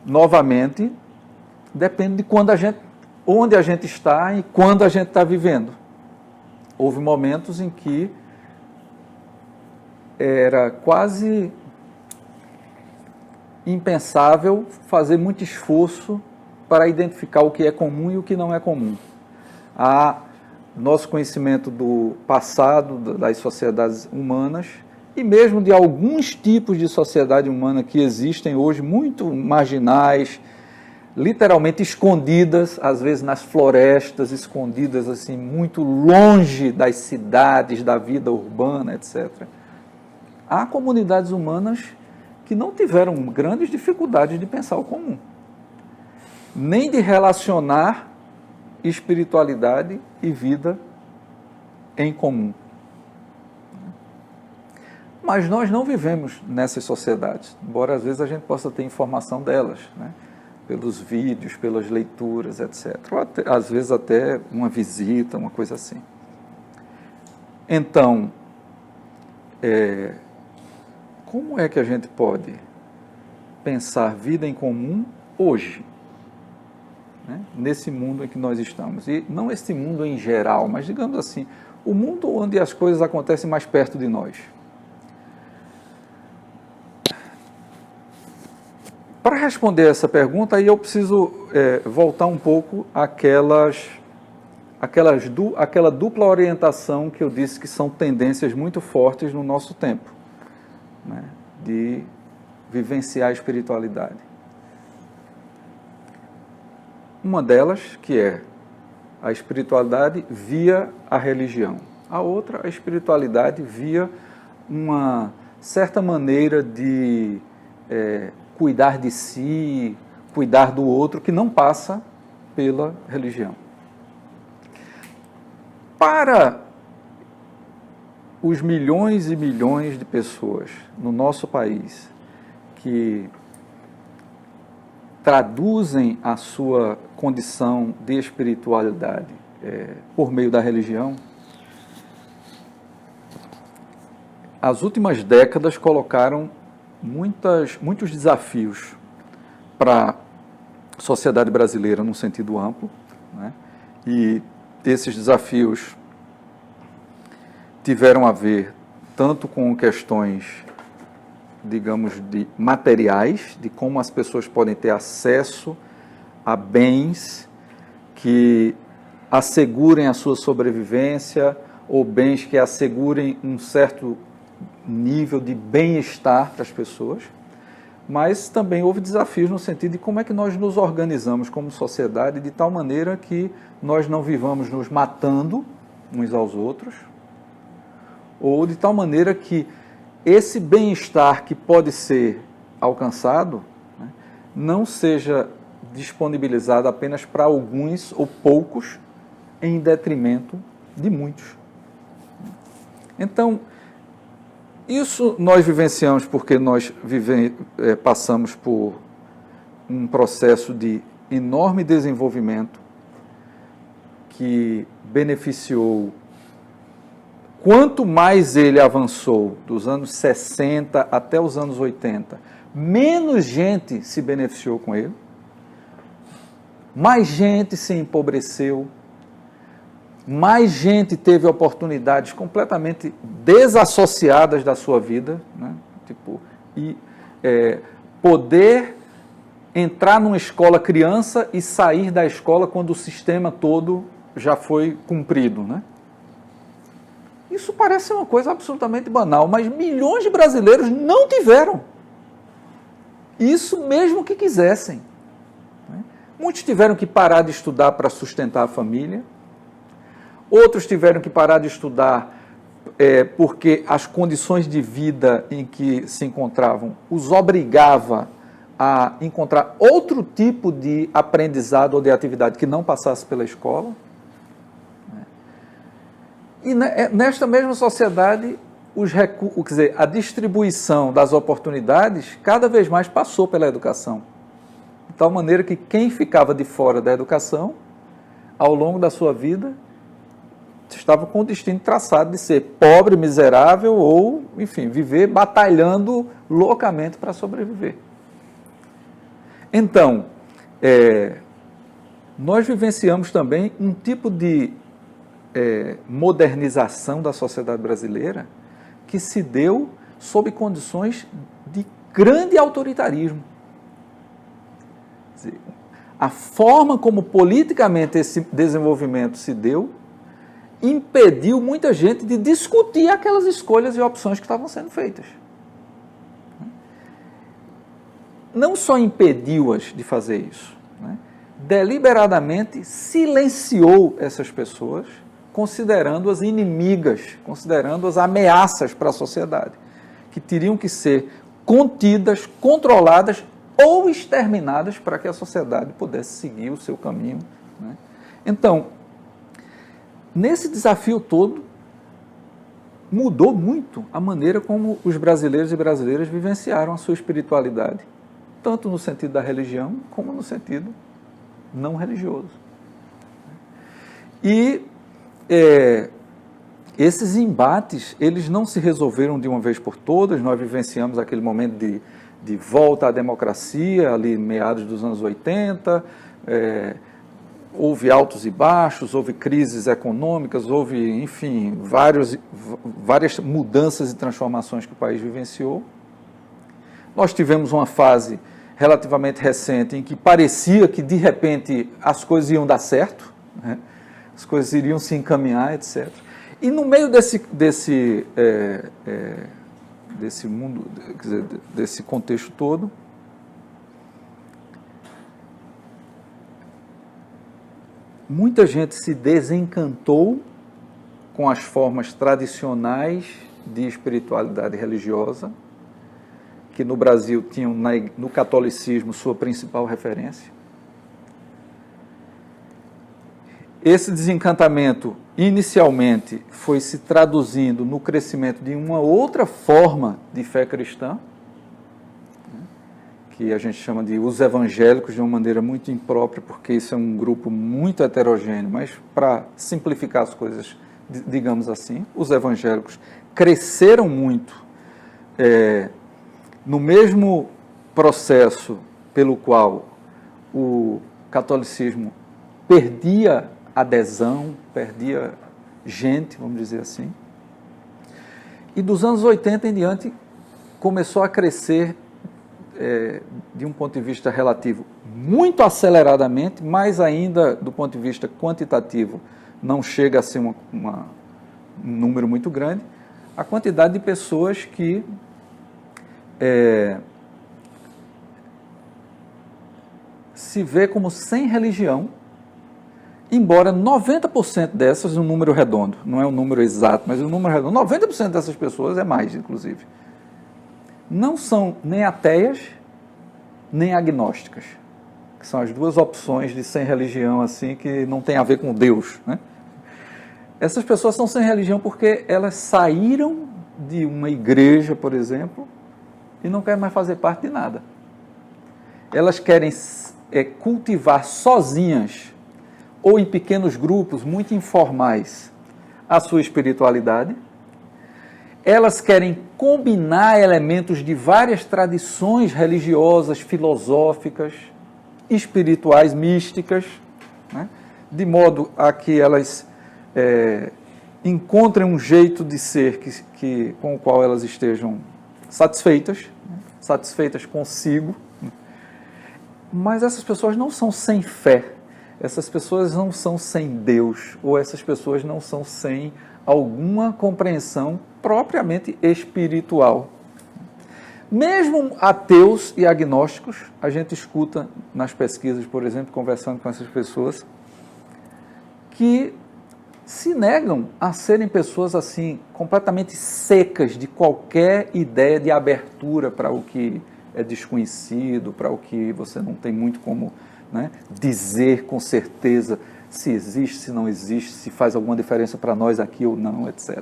S2: Novamente, depende de onde a gente está e quando a gente está vivendo. Houve momentos em que era quase impensável fazer muito esforço para identificar o que é comum e o que não é comum. Nosso conhecimento do passado, das sociedades humanas, e mesmo de alguns tipos de sociedade humana que existem hoje, muito marginais, literalmente escondidas, às vezes nas florestas, escondidas assim, muito longe das cidades, da vida urbana, etc. Há comunidades humanas que não tiveram grandes dificuldades de pensar o comum, nem de relacionar espiritualidade e vida em comum. Mas nós não vivemos nessas sociedades, embora às vezes a gente possa ter informação delas, né? Pelos vídeos, pelas leituras, etc. Ou até, às vezes até uma visita, uma coisa assim. Então, como é que a gente pode pensar vida em comum hoje? Né? Nesse mundo em que nós estamos. E não esse mundo em geral, mas digamos assim, o mundo onde as coisas acontecem mais perto de nós. Para responder essa pergunta, aí eu preciso voltar um pouco àquela dupla orientação que eu disse que são tendências muito fortes no nosso tempo, né, de vivenciar a espiritualidade. Uma delas, que é a espiritualidade via a religião. A outra, a espiritualidade via uma certa maneira de cuidar de si, cuidar do outro, que não passa pela religião. Para os milhões e milhões de pessoas no nosso país que traduzem a sua condição de espiritualidade por meio da religião, as últimas décadas colocaram muitos desafios para a sociedade brasileira num sentido amplo, né? E esses desafios tiveram a ver tanto com questões, digamos, de materiais, de como as pessoas podem ter acesso a bens que assegurem a sua sobrevivência ou bens que assegurem um certo nível de bem-estar para as pessoas, mas também houve desafios no sentido de como é que nós nos organizamos como sociedade de tal maneira que nós não vivamos nos matando uns aos outros, ou de tal maneira que esse bem-estar que pode ser alcançado, né, não seja disponibilizado apenas para alguns ou poucos em detrimento de muitos. Então, isso nós vivenciamos porque nós passamos por um processo de enorme desenvolvimento que beneficiou. Quanto mais ele avançou, dos anos 60 até os anos 80, menos gente se beneficiou com ele, mais gente se empobreceu, mais gente teve oportunidades completamente desassociadas da sua vida, né? Poder entrar numa escola criança e sair da escola quando o sistema todo já foi cumprido, né? Isso parece uma coisa absolutamente banal, mas milhões de brasileiros não tiveram. Isso mesmo que quisessem. Muitos tiveram que parar de estudar para sustentar a família. Outros tiveram que parar de estudar porque as condições de vida em que se encontravam os obrigava a encontrar outro tipo de aprendizado ou de atividade que não passasse pela escola. E nesta mesma sociedade, a distribuição das oportunidades cada vez mais passou pela educação. De tal maneira que quem ficava de fora da educação, ao longo da sua vida, estava com o destino traçado de ser pobre, miserável ou, enfim, viver batalhando loucamente para sobreviver. Então, nós vivenciamos também um tipo de modernização da sociedade brasileira que se deu sob condições de grande autoritarismo. Quer dizer, a forma como politicamente esse desenvolvimento se deu impediu muita gente de discutir aquelas escolhas e opções que estavam sendo feitas. Não só impediu-as de fazer isso, né? Deliberadamente silenciou essas pessoas, considerando-as inimigas, considerando-as ameaças para a sociedade, que teriam que ser contidas, controladas ou exterminadas para que a sociedade pudesse seguir o seu caminho, né? Então, nesse desafio todo, mudou muito a maneira como os brasileiros e brasileiras vivenciaram a sua espiritualidade, tanto no sentido da religião, como no sentido não religioso. E esses embates, eles não se resolveram de uma vez por todas. Nós vivenciamos aquele momento de volta à democracia, ali meados dos anos 80, houve altos e baixos, houve crises econômicas, houve, enfim, várias mudanças e transformações que o país vivenciou. Nós tivemos uma fase relativamente recente em que parecia que, de repente, as coisas iam dar certo, né? As coisas iriam se encaminhar, etc. E no meio desse mundo, quer dizer, desse contexto todo, muita gente se desencantou com as formas tradicionais de espiritualidade religiosa, que no Brasil tinham no catolicismo sua principal referência. Esse desencantamento, inicialmente, foi se traduzindo no crescimento de uma outra forma de fé cristã, que a gente chama de os evangélicos, de uma maneira muito imprópria, porque isso é um grupo muito heterogêneo, mas para simplificar as coisas, digamos assim, os evangélicos cresceram muito no mesmo processo pelo qual o catolicismo perdia adesão, perdia gente, vamos dizer assim. E dos anos 80 em diante começou a crescer de um ponto de vista relativo muito aceleradamente, mas ainda do ponto de vista quantitativo não chega a ser um número muito grande, a quantidade de pessoas que se vê como sem religião, embora 90% dessas, um número redondo, não é um número exato, mas um número redondo, 90% dessas pessoas, é mais inclusive, não são nem ateias, nem agnósticas, que são as duas opções de sem religião, assim, que não tem a ver com Deus, né? Essas pessoas são sem religião porque elas saíram de uma igreja, por exemplo, e não querem mais fazer parte de nada. Elas querem cultivar sozinhas, ou em pequenos grupos muito informais, a sua espiritualidade. Elas querem combinar elementos de várias tradições religiosas, filosóficas, espirituais, místicas, né? De modo a que elas encontrem um jeito de ser com o qual elas estejam satisfeitas, né? Satisfeitas consigo. Mas essas pessoas não são sem fé, essas pessoas não são sem Deus, ou essas pessoas não são sem alguma compreensão propriamente espiritual. Mesmo ateus e agnósticos, a gente escuta nas pesquisas, por exemplo, conversando com essas pessoas, que se negam a serem pessoas assim, completamente secas de qualquer ideia de abertura para o que é desconhecido, para o que você não tem muito como, né, dizer com certeza se existe, se não existe, se faz alguma diferença para nós aqui ou não, etc.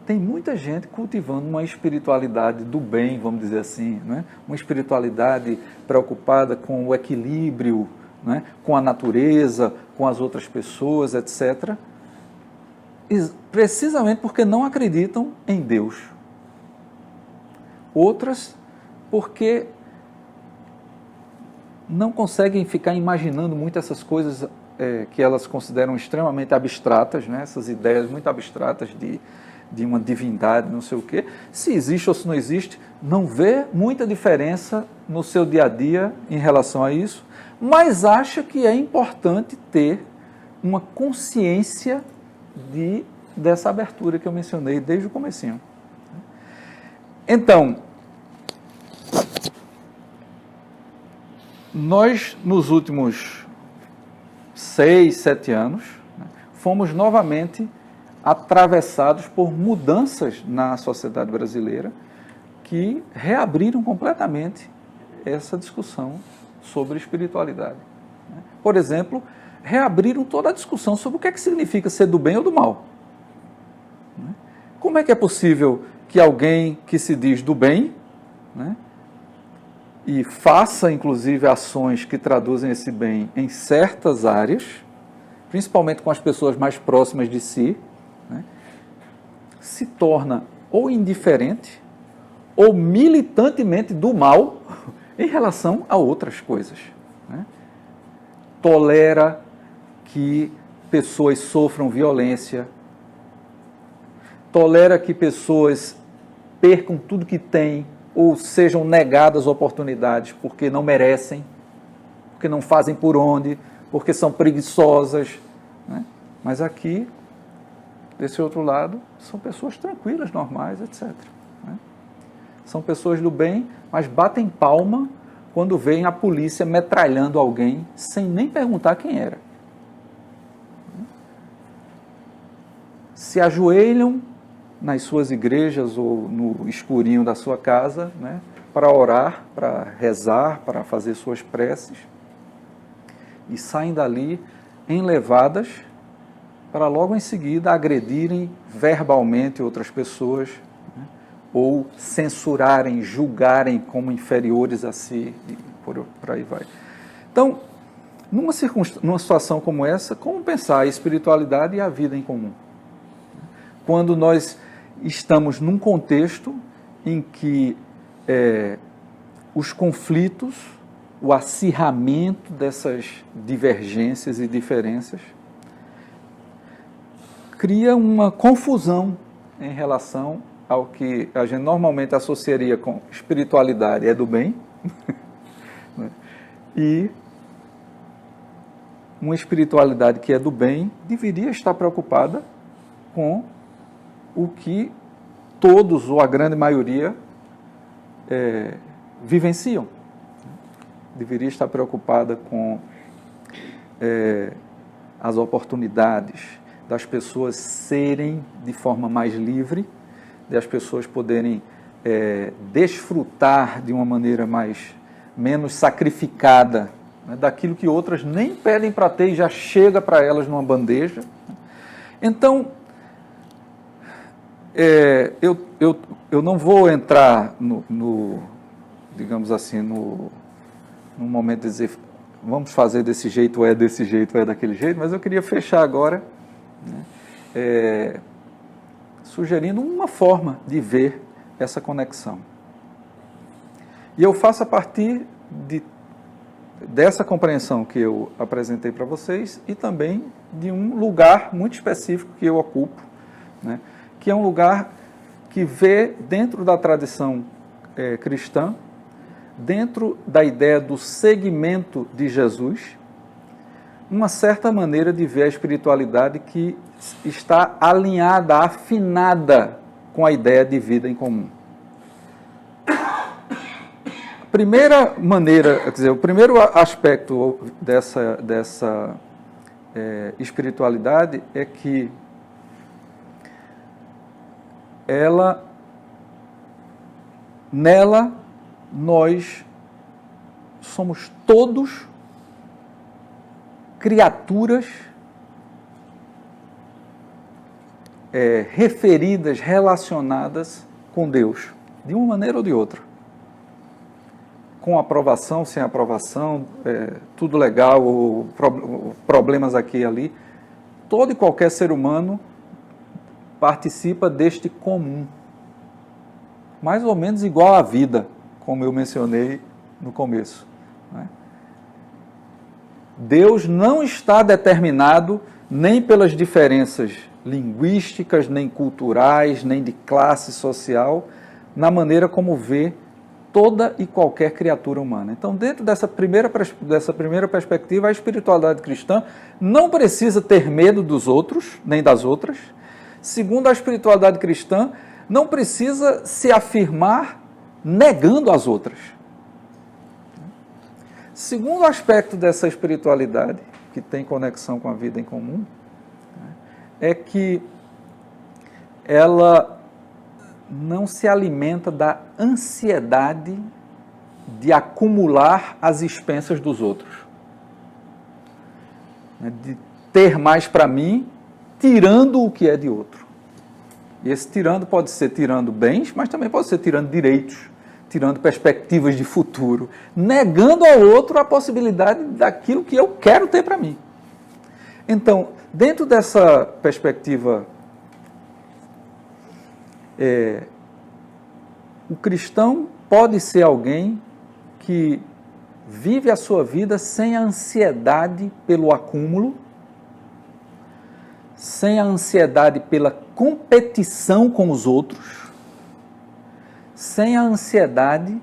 S2: Tem muita gente cultivando uma espiritualidade do bem, vamos dizer assim, né? Uma espiritualidade preocupada com o equilíbrio, né? Com a natureza, com as outras pessoas, etc. Precisamente porque não acreditam em Deus. Outras porque não conseguem ficar imaginando muito essas coisas que elas consideram extremamente abstratas, né? Essas ideias muito abstratas de uma divindade, não sei o quê. Se existe ou se não existe, não vê muita diferença no seu dia a dia em relação a isso, mas acha que é importante ter uma consciência dessa abertura que eu mencionei desde o comecinho. Então, nós, nos últimos 6, 7 anos, fomos novamente atravessados por mudanças na sociedade brasileira que reabriram completamente essa discussão sobre espiritualidade. Por exemplo, reabriram toda a discussão sobre o que é que significa ser do bem ou do mal. Como é que é possível que alguém que se diz do bem, né, e faça, inclusive, ações que traduzem esse bem em certas áreas, principalmente com as pessoas mais próximas de si, né, se torna ou indiferente ou militantemente do mal em relação a outras coisas, né? Tolera que pessoas sofram violência, tolera que pessoas percam tudo que têm ou sejam negadas oportunidades porque não merecem, porque não fazem por onde, porque são preguiçosas, né? Mas aqui, desse outro lado, são pessoas tranquilas, normais, etc. Né? São pessoas do bem, mas batem palma quando veem a polícia metralhando alguém sem nem perguntar quem era. Se ajoelham nas suas igrejas ou no escurinho da sua casa, né, para orar, para rezar, para fazer suas preces, e saem dali enlevadas para logo em seguida agredirem verbalmente outras pessoas, né, ou censurarem, julgarem como inferiores a si, e por aí vai. Então, numa situação como essa, como pensar a espiritualidade e a vida em comum? Quando nós estamos num contexto em que os conflitos, o acirramento dessas divergências e diferenças cria uma confusão em relação ao que a gente normalmente associaria com espiritualidade é do bem, e uma espiritualidade que é do bem deveria estar preocupada com o que todos, ou a grande maioria, vivenciam. Deveria estar preocupada com as oportunidades das pessoas serem de forma mais livre, das pessoas poderem desfrutar de uma maneira menos sacrificada, né, daquilo que outras nem pedem para ter e já chega para elas numa bandeja. Então, eu não vou entrar digamos assim, no momento de dizer vamos fazer desse jeito, ou é desse jeito, ou é daquele jeito, mas eu queria fechar agora, né, sugerindo uma forma de ver essa conexão. E eu faço a partir dessa compreensão que eu apresentei para vocês e também de um lugar muito específico que eu ocupo, né, que é um lugar que vê dentro da tradição cristã, dentro da ideia do seguimento de Jesus, uma certa maneira de ver a espiritualidade que está alinhada, afinada com a ideia de vida em comum. A primeira maneira, quer dizer, o primeiro aspecto dessa espiritualidade é que nela nós somos todos criaturas referidas, relacionadas com Deus, de uma maneira ou de outra. Com aprovação, sem aprovação, tudo legal, ou problemas aqui e ali. Todo e qualquer ser humano participa deste comum. Mais ou menos igual à vida, como eu mencionei no começo, né? Deus não está determinado nem pelas diferenças linguísticas, nem culturais, nem de classe social, na maneira como vê toda e qualquer criatura humana. Então, dentro dessa primeira perspectiva, a espiritualidade cristã não precisa ter medo dos outros, nem das outras. Segundo a espiritualidade cristã, não precisa se afirmar negando as outras. Segundo aspecto dessa espiritualidade, que tem conexão com a vida em comum, é que ela não se alimenta da ansiedade de acumular às expensas dos outros, de ter mais para mim, tirando o que é de outro. E esse tirando pode ser tirando bens, mas também pode ser tirando direitos, tirando perspectivas de futuro, negando ao outro a possibilidade daquilo que eu quero ter para mim. Então, dentro dessa perspectiva, o cristão pode ser alguém que vive a sua vida sem a ansiedade pelo acúmulo, sem a ansiedade pela competição com os outros, sem a ansiedade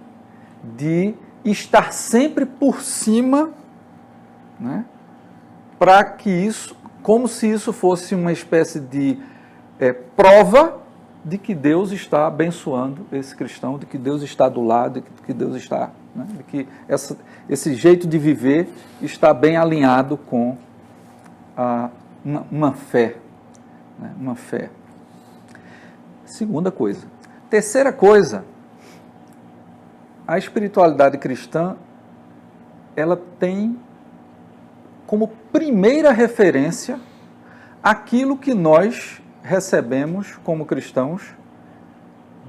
S2: de estar sempre por cima, né, para que isso, como se isso fosse uma espécie de prova de que Deus está abençoando esse cristão, de que Deus está do lado, de que Deus está, né, de que esse jeito de viver está bem alinhado com uma fé, né, uma fé. Segunda coisa. Terceira coisa, a espiritualidade cristã, ela tem como primeira referência aquilo que nós recebemos como cristãos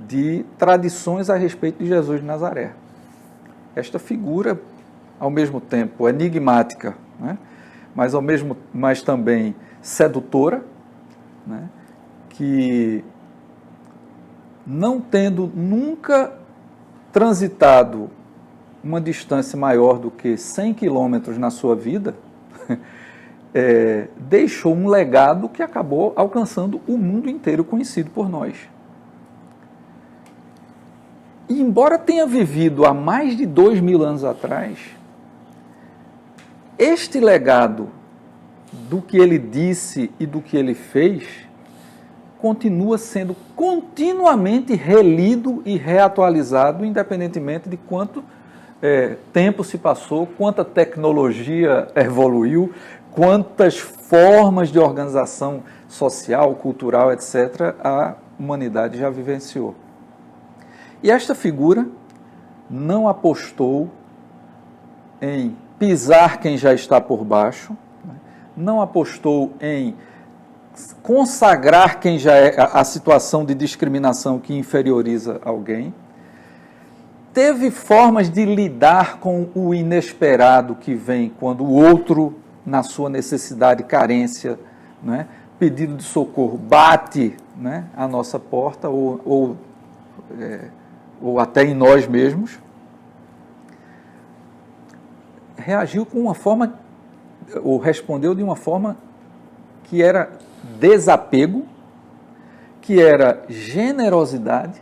S2: de tradições a respeito de Jesus de Nazaré. Esta figura, ao mesmo tempo enigmática, né? mas também sedutora, né? Que, não tendo nunca transitado uma distância maior do que 100 quilômetros na sua vida, deixou um legado que acabou alcançando o mundo inteiro conhecido por nós. E embora tenha vivido há mais de 2.000 anos atrás, este legado do que ele disse e do que ele fez continua sendo continuamente relido e reatualizado, independentemente de quanto tempo se passou, quanta tecnologia evoluiu, quantas formas de organização social, cultural, etc., a humanidade já vivenciou. E esta figura não apostou em pisar quem já está por baixo, não apostou em consagrar quem já é a situação de discriminação que inferioriza alguém, teve formas de lidar com o inesperado que vem quando o outro, na sua necessidade, carência, né, pedido de socorro, bate, né, à nossa porta ou até em nós mesmos, reagiu com uma forma, ou respondeu de uma forma que era desapego, que era generosidade,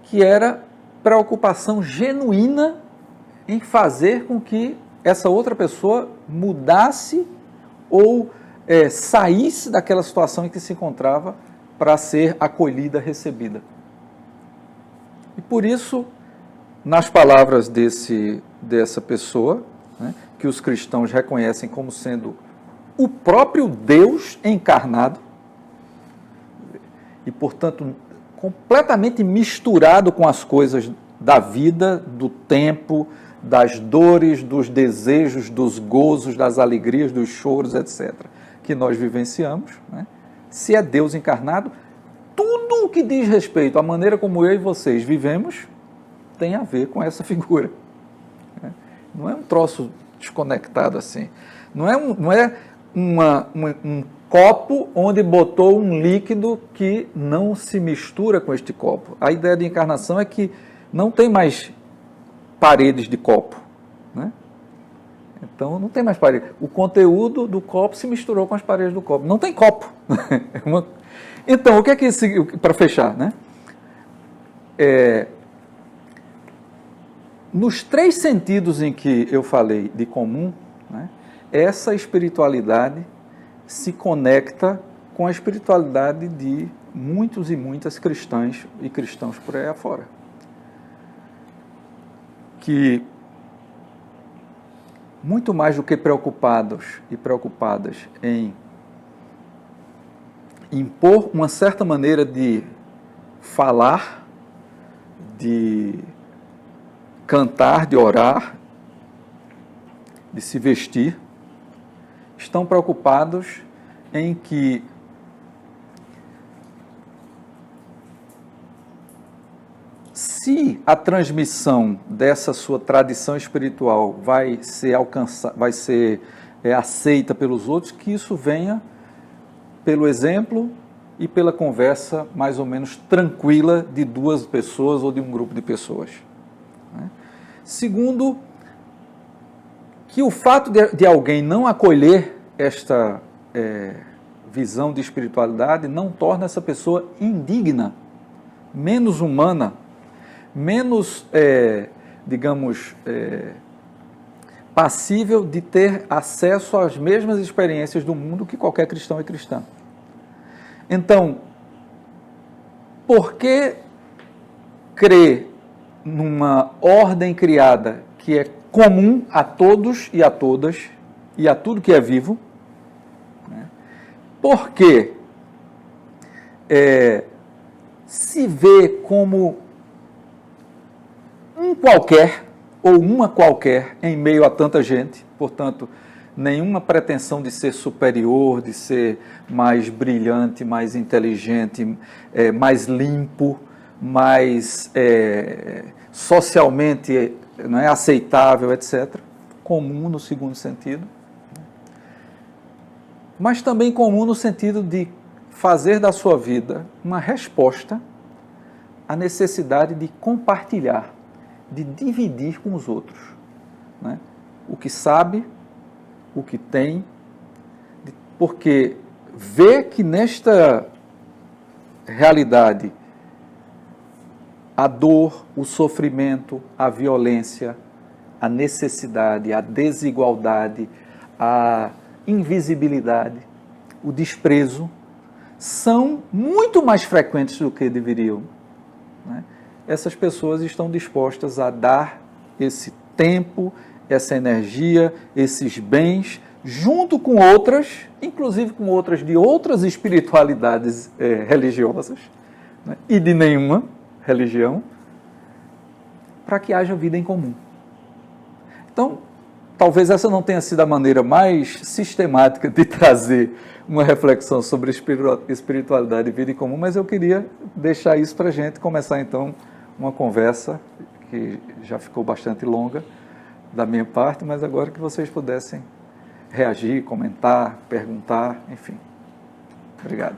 S2: que era preocupação genuína em fazer com que essa outra pessoa mudasse ou saísse daquela situação em que se encontrava para ser acolhida, recebida. E por isso, nas palavras dessa pessoa, né, que os cristãos reconhecem como sendo o próprio Deus encarnado, e, portanto, completamente misturado com as coisas da vida, do tempo, das dores, dos desejos, dos gozos, das alegrias, dos choros, etc., que nós vivenciamos, né? Se é Deus encarnado, tudo o que diz respeito à maneira como eu e vocês vivemos tem a ver com essa figura. Não é um troço desconectado assim. Não é um copo onde botou um líquido que não se mistura com este copo. A ideia de encarnação é que não tem mais paredes de copo, né? Então não tem mais parede. O conteúdo do copo se misturou com as paredes do copo. Não tem copo. Então, o que é que isso, para fechar, né? Nos 3 sentidos em que eu falei de comum, né, essa espiritualidade se conecta com a espiritualidade de muitos e muitas cristãs e cristãos por aí afora. Que, muito mais do que preocupados e preocupadas em impor uma certa maneira de falar, de cantar, de orar, de se vestir, estão preocupados em que se a transmissão dessa sua tradição espiritual vai ser aceita pelos outros, que isso venha pelo exemplo e pela conversa mais ou menos tranquila de 2 pessoas ou de um grupo de pessoas. Segundo, que o fato de alguém não acolher esta visão de espiritualidade não torna essa pessoa indigna, menos humana, menos, passível de ter acesso às mesmas experiências do mundo que qualquer cristão e cristã. Então, por que crer numa ordem criada que é comum a todos e a todas e a tudo que é vivo? Né? Por que se vê como um qualquer ou uma qualquer em meio a tanta gente, portanto, nenhuma pretensão de ser superior, de ser mais brilhante, mais inteligente, mais limpo, mais socialmente, não é, aceitável, etc. Comum no segundo sentido. Mas também comum no sentido de fazer da sua vida uma resposta à necessidade de compartilhar, de dividir com os outros, né? O que sabe, o que tem, porque vê que nesta realidade a dor, o sofrimento, a violência, a necessidade, a desigualdade, a invisibilidade, o desprezo, são muito mais frequentes do que deveriam, né? Essas pessoas estão dispostas a dar esse tempo, essa energia, esses bens, junto com outras, inclusive com outras de outras espiritualidades religiosas, né, e de nenhuma religião, para que haja vida em comum. Então, talvez essa não tenha sido a maneira mais sistemática de trazer uma reflexão sobre espiritualidade e vida em comum, mas eu queria deixar isso para a gente começar então uma conversa que já ficou bastante longa da minha parte, mas agora que vocês pudessem reagir, comentar, perguntar, enfim. Obrigado.